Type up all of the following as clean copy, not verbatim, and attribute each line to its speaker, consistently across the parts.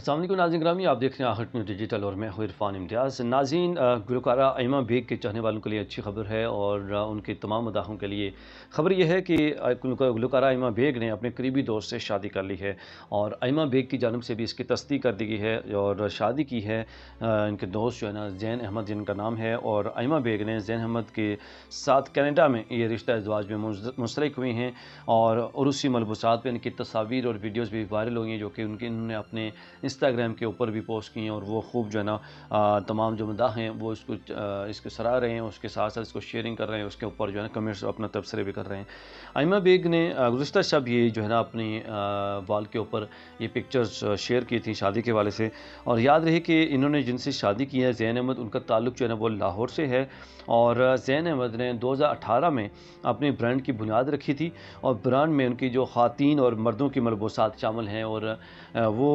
Speaker 1: अस्सलाम वालेकुम नाज़रीन ग्रामी, आप देख रहे हैं आहट न्यूज़ डिजिटल और मैं हूं इरफान इम्तियाज़। नाज़रीन, गुलकारा अइमा बेग के चाहने वालों के लिए अच्छी खबर है और उनके तमाम मदाहों के लिए खबर यह है कि गुलकारा अइमा बेग ने अपने करीबी दोस्त से शादी कर ली है और अइमा बेग की जानब से भी इसकी तस्दीक कर दी गई है और शादी की है इनके दोस्त जो है ना ज़ैन अहमद जिनका नाम है, और अइमा बेग ने ज़ैन अहमद के साथ कनाडा में ये रिश्ता इज़्वाज में मुंसलिक हुई हैं और उर्सी मलबूसात पर इनकी तस्वीर और वीडियोज़ भी वायरल हुई हैं जो कि उन्होंने अपने इंस्टाग्राम के ऊपर भी पोस्ट की हैं और वो खूब जो है ना तमाम जो मदाह हैं वो इसको सराह रहे हैं, उसके साथ साथ इसको शेयरिंग कर रहे हैं, उसके ऊपर जो है ना कमेंट्स अपना तबसरे भी कर रहे हैं। अइमा बेग ने गुज़िश्ता शब ये जो है ना अपनी वाल के ऊपर ये पिक्चर्स शेयर की थी शादी के वाले से। और याद रहे कि इन्होंने जिनसे शादी की है ज़ैन अहमद, उनका ताल्लुक़ जो है ना वो लाहौर से है और ज़ैन अहमद ने 2018 में अपने ब्रांड की बुनियाद रखी थी और ब्रांड में उनकी जो ख़वातीन और मर्दों की मलबूसात शामिल हैं और वो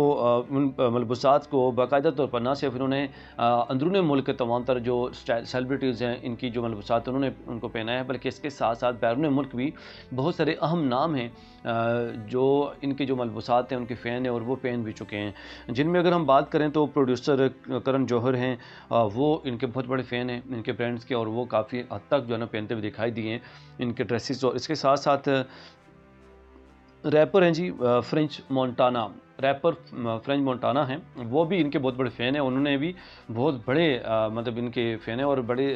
Speaker 1: उन मलबूसात को बाकायदा तौर पर ना सिर्फ इन्होंने अंदरूनी मुल्क के तमाम तर जो सेलिब्रिटीज़ हैं इनकी जो मलबूसात उन्होंने उनको पहना है, बल्कि इसके साथ साथ बैरून मुल्क भी बहुत सारे अहम नाम हैं जो इनकी जो मलबूसात हैं उनके फ़ैन हैं और वो पहन भी चुके हैं। जिनमें अगर हम बात करें तो प्रोड्यूसर करण जौहर हैं, वो इनके बहुत बड़े फ़ैन हैं इनके ब्रांड्स के और वो काफ़ी हद तक जो है ना पहनते हुए दिखाई दिए हैं इनके ड्रेसेस। और इसके साथ साथ रैपर हैं जी French Montana, rapper French Montana हैं, वो भी इनके बहुत बड़े फ़ैन हैं। उन्होंने भी बहुत बड़े मतलब इनके फ़ैन हैं और बड़े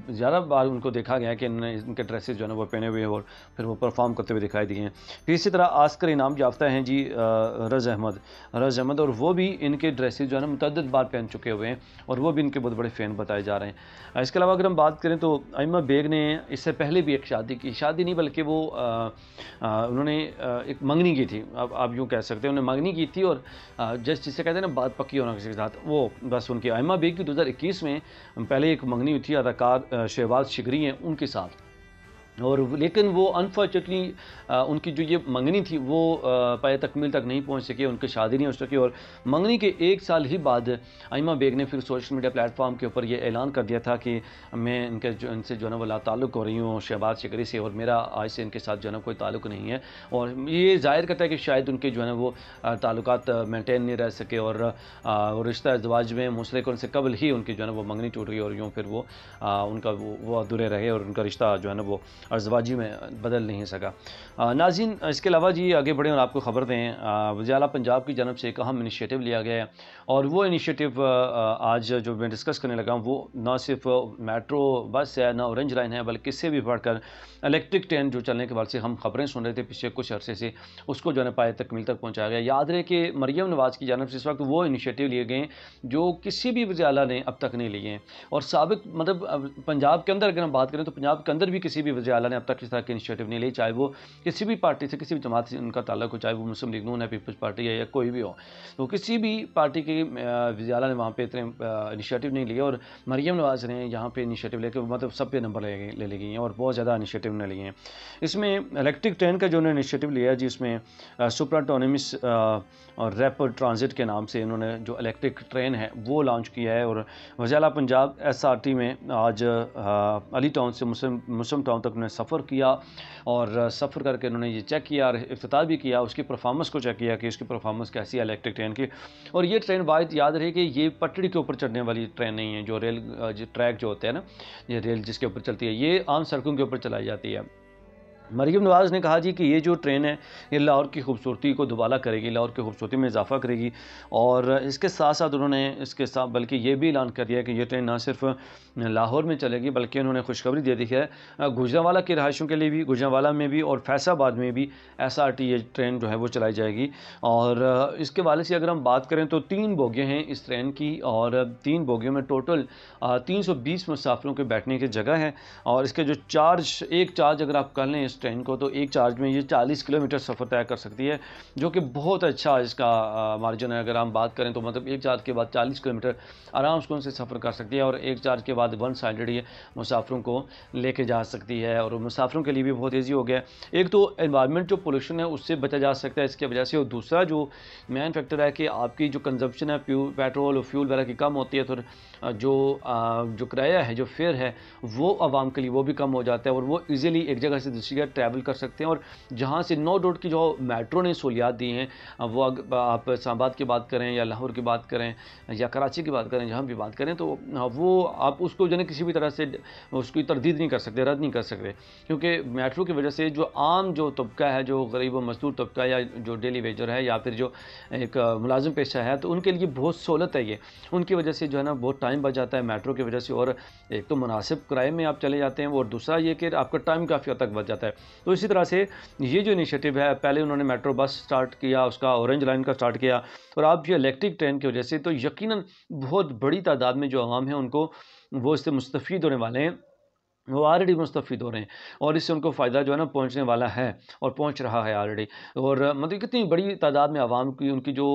Speaker 1: ज़्यादा बार उनको देखा गया है कि इनके ड्रेसेस जो है ना वो पहने हुए और फिर वो परफॉर्म करते हुए दिखाई दिए हैं। फिर इसी तरह आस्कर इनाम याफ्ता हैं जी रज़ अहमद, और वो भी इनके ड्रेसेस जो है ना मुतअद्दिद बार पहन चुके हुए हैं और वो भी इनके बहुत बड़े फ़ैन बताए जा रहे हैं। इसके अलावा अगर हम बात करें तो अइमा बेग ने इससे पहले भी एक शादी नहीं बल्कि वो उन्होंने एक मंगनी की थी, अब आप यूँ कह सकते हैं उन्होंने मंगनी की थी और जस्ट जिसे कहते हैं ना बात पक्की होना किसी के साथ, वो बस उनकी अइमा बेग की 2021 में पहले एक मंगनी हुई थी अदाकार शहबाज शिगरी हैं उनके साथ, और लेकिन वो अनफॉर्चुनेटली उनकी जो ये मंगनी थी वो पाए तकमील तक नहीं पहुंच सकी, उनकी शादी नहीं हो सकी। और मंगनी के 1 साल ही बाद अइमा बेग ने फिर सोशल मीडिया प्लेटफॉर्म के ऊपर ये ऐलान कर दिया था कि मैं इनसे जो है ना वो लाताल्लुक़ हो रही हूँ शहबाज शिगरी से और मेरा आज से इनके साथ जो है ना कोई ताल्लुक़ नहीं है। और ये ज़ाहिर करता है कि शायद उनके जो है ना वो ताल्लुकात मेंटेन नहीं रह सके और रिश्ता इज़्वाज में मुंसलिक होने से कबल ही उनकी जो है ना वो मंगनी टूट गई और यूँ फिर वो उनका वो अधूरे रहे और उनका रिश्ता जो है ना वो अर्ज़वाजी में बदल नहीं सका। नाज़रीन, इसके अलावा जी आगे बढ़ें और आपको ख़बर दें, वज़ीर आला पंजाब की जानब से एक अहम इनिशिएटिव लिया गया है और वो इनिशिएटिव आज जो मैं डिस्कस करने लगा हूँ वो ना सिर्फ मेट्रो बस है ना ऑरेंज लाइन है, बल्कि इससे भी बढ़कर इलेक्ट्रिक ट्रेन जो चलने के बाद से हम खबरें सुन रहे थे पिछले कुछ अरसे से, उसको जो है ना पाए तकमील तक पहुँचाया गया। याद रहे कि मरियम नवाज़ की जानब से इस वक्त वो इनिशिएटिव लिए गए जो किसी भी वज़ीर आला ने अब तक नहीं लिए हैं और साबिक मतलब पंजाब के अंदर अगर हम बात करें तो पंजाब के अंदर भी किसी भी वज़ीर आला ने अब तक इस तरह के इनिशिएटिव नहीं ली, चाहे वो किसी भी पार्टी से किसी भी जमात से उनका ताल्लुक हो, चाहे वो मुस्लिम लीग नून है, पीपल्स पार्टी है या कोई भी हो, तो किसी भी पार्टी के वज़ीर आला ने वहाँ पे इतने इनिशिएटिव नहीं लिए और मरियम नवाज़ ने यहाँ पे इनिशिएटिव लेकर मतलब सब पे नंबर ले ली गई हैं और बहुत ज़्यादा इनिशिएटिव ने लिए हैं। इसमें इलेक्ट्रिक ट्रेन का जो उन्होंने इनिशिएटिव लिया है जी, इसमें सुपरा ऑटोनोमस और रैपिड ट्रांजिट के नाम से इन्होंने जो इलेक्ट्रिक ट्रेन है वो लॉन्च किया है और वज़ीर आला पंजाब SRT में आज अली टाउन से मुस्लिम टाउन तक उन्होंने सफ़र किया और सफ़र करके उन्होंने ये चेक किया और इफ्तिताह भी किया, उसकी परफॉर्मेंस को चेक किया कि उसकी परफॉर्मेंस कैसी है इलेक्ट्रिक ट्रेन की। और ये ट्रेन वाहिद याद रहे कि ये पटड़ी के ऊपर चढ़ने वाली ट्रेन नहीं है, जो रेल जो ट्रैक जो होते हैं ना, ये रेल जिसके ऊपर चलती है ये आम सड़कों के ऊपर चलाई जाती है। मरियम नवाज़ ने कहा जी कि ये जो ट्रेन है ये लाहौर की खूबसूरती को दुबाला करेगी, लाहौर की खूबसूरती में इजाफा करेगी और इसके साथ साथ उन्होंने इसके साथ बल्कि ये भी ऐलान कर दिया कि ये ट्रेन ना सिर्फ लाहौर में चलेगी बल्कि उन्होंने खुशखबरी दे दी है गुजरांवाला के रहायशों के लिए भी, गुजरांवाला में भी और फैसलाबाद में भी SRT ये ट्रेन जो है वो चलाई जाएगी। और इसके वाले से अगर हम बात करें तो 3 बोगियाँ हैं इस ट्रेन की और 3 बोगियों में टोटल 320 मुसाफिरों के बैठने की जगह है और इसके जो एक चार्ज अगर आप कर लें इस ट्रेन को तो एक चार्ज में ये 40 किलोमीटर सफ़र तय कर सकती है, जो कि बहुत अच्छा इसका मार्जिन है। अगर हम बात करें तो मतलब एक चार्ज के बाद 40 किलोमीटर आराम से उनसे सफ़र कर सकती है और एक चार्ज के बाद वन साइडेड ये मुसाफिरों को लेके जा सकती है और मुसाफिरों के लिए भी बहुत ईजी हो गया है। एक तो एनवायरनमेंट जो पोल्यूशन है उससे बचा जा सकता है इसकी वजह से, और दूसरा जो मेन फैक्टर है कि आपकी जो कंजप्शन है पेट्रोल और फ्यूल वगैरह की कम होती है, तो जो किराया है जो फेयर है वो आवाम के लिए वो भी कम हो जाता है और वो ईज़िली एक जगह से दूसरी जगह तक ट्रैवल कर सकते हैं। और जहाँ से नो डाउट की जो मेट्रो ने सहूलियात दी हैं, वो आप इस्लामाबाद की बात करें या लाहौर की बात करें या कराची की बात करें, जहाँ भी बात करें, तो वो आप उसको जो है किसी भी तरह से उसकी तरदीद नहीं कर सकते, रद्द नहीं कर सकते, क्योंकि मेट्रो की वजह से जो आम जो तबका है, जो गरीब व मजदूर तबका या जो डेली वेजर है या फिर जो एक मुलाजिम पेशा है, तो उनके लिए बहुत सहूलत है ये। उनकी वजह से जो है ना बहुत टाइम बच जाता है मेट्रो की वजह से, और एक तो मुनासिब किराए में आप चले जाते हैं, और दूसरा ये कि आपका टाइम काफ़ी हद तक बच जाता है। तो इसी तरह से ये जो इनिशिएटिव है, पहले उन्होंने मेट्रो बस स्टार्ट किया, उसका ऑरेंज लाइन का स्टार्ट किया, और अब ये इलेक्ट्रिक ट्रेन की वजह से तो यकीनन बहुत बड़ी तादाद में जो आवाम है उनको वो इससे मुस्तफ़ीद होने वाले हैं, वो ऑलरेडी मुस्तफ़ीद हो रहे हैं, और इससे उनको फ़ायदा जो है ना पहुँचने वाला है और पहुँच रहा है ऑलरेडी। और मतलब कितनी बड़ी तादाद में आवाम की उनकी जो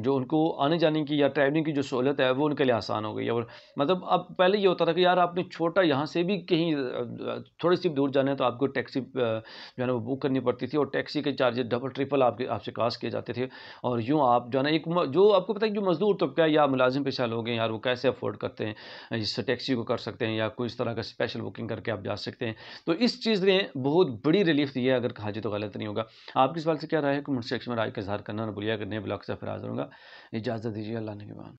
Speaker 1: उनको आने जाने की या ट्रैवलिंग की जो सहूलत है वो उनके लिए आसान हो गई है। और मतलब अब पहले ये होता था कि यार आपने छोटा यहाँ से भी कहीं थोड़ी सी दूर जाना है तो आपको टैक्सी जो है ना वो बुक करनी पड़ती थी, और टैक्सी के चार्जेस डबल ट्रिपल आपसे कास्ट किए जाते थे। और यूँ आप जो है ना जो आपको पता है जो मजदूर तबका है या मुलाजिम पेशा लोग हैं यार, वो कैसे अफोर्ड करते हैं इस टैक्सी को कर सकते हैं या कोई इस तरह का स्पेशल बुकिंग करके आप जा सकते हैं। तो इस चीज़ ने बहुत बड़ी रिलीफ दी है, अगर कहा जाए तो गलत नहीं होगा। आपकी इस सवाल से क्या राय है, कमेंट सेक्शन में राय का इज़हार करना ना भूलिएगा। नए ब्लॉग से फिर हाज़िर होऊंगा। इजाज़त दीजिए, अल्लाह ने के बाद।